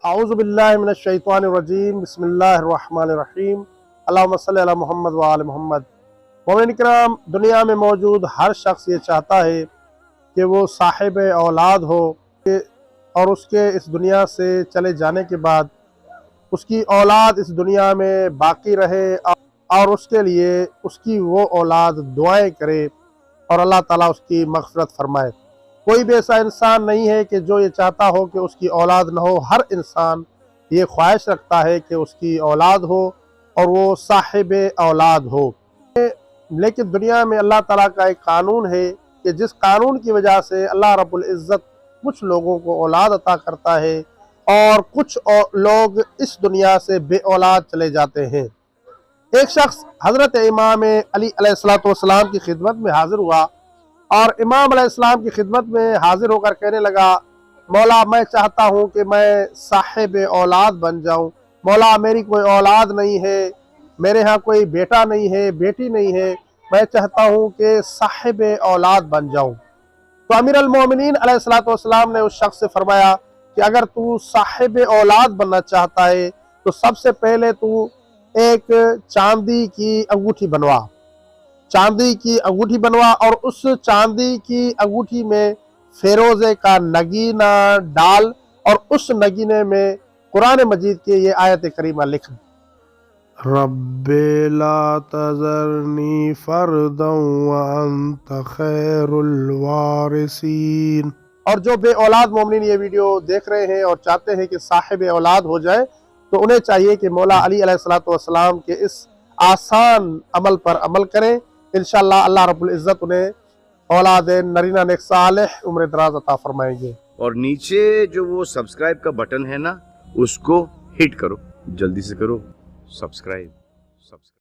अऊज़ु बिल्लाहि मिनश्शैतानिर्रजीम बिस्मिल्लाहिर्रहमानिर्रहीम अल्लाहुम्मा सल्लि अला मुहम्मद व आले मुहम्मद। मोमिन किराम, दुनिया में मौजूद हर शख्स ये चाहता है कि वो साहिब औलाद हो और उसके इस दुनिया से चले जाने के बाद उसकी औलाद इस दुनिया में बाकी रहे और उसके लिए उसकी वो औलाद दुआएं करे और अल्लाह ताला उसकी मग़फ़िरत फरमाए। कोई भी ऐसा इंसान नहीं है कि जो ये चाहता हो कि उसकी औलाद न हो। हर इंसान ये ख्वाहिश रखता है कि उसकी औलाद हो और वो साहिब औलाद हो। लेकिन दुनिया में अल्लाह ताला का एक कानून है कि जिस कानून की वजह से अल्लाह रब्बुल इज़्ज़त कुछ लोगों को औलाद अता करता है और कुछ लोग इस दुनिया से बे औलाद चले जाते हैं। एक शख्स हज़रत इमाम अली अलैहिस्सलाम की खिदमत में हाजिर हुआ और इमाम अलैहिस्सलाम की खिदमत में हाजिर होकर कहने लगा, मौला मैं चाहता हूँ कि मैं साहिब औलाद बन जाऊँ। मौला मेरी कोई औलाद नहीं है, मेरे यहाँ कोई बेटा नहीं है, बेटी नहीं है, मैं चाहता हूँ कि साहिब औलाद बन जाऊँ। तो अमीर अल मोमिनीन अलैहिस्सलाम ने उस शख्स से फरमाया कि अगर तू साहिब औलाद बनना चाहता है तो सबसे पहले तू एक चांदी की अंगूठी बनवा, चांदी की अंगूठी बनवा और उस चांदी की अंगूठी में फेरोजे का नगीना डाल और उस नगीने में कुरान मजीद की ये आयत करीमा लिख, रब्बे ला तज़रनी फर्दन व अंत खैरुल वारिसीन। और जो बे औलाद मोमिनीन ये वीडियो देख रहे हैं और चाहते हैं कि साहिब औलाद हो जाए तो उन्हें चाहिए कि मौला अली अलैहिस्सलाम के इस आसान अमल पर अमल करें। इंशाअल्लाह अल्लाह रब्बुल इज़्ज़त उन्हें औलाद नरीना नेक सालेह उम्र दराज अता फरमाएंगे। और नीचे जो वो सब्सक्राइब का बटन है ना, उसको हिट करो, जल्दी से करो सब्सक्राइब।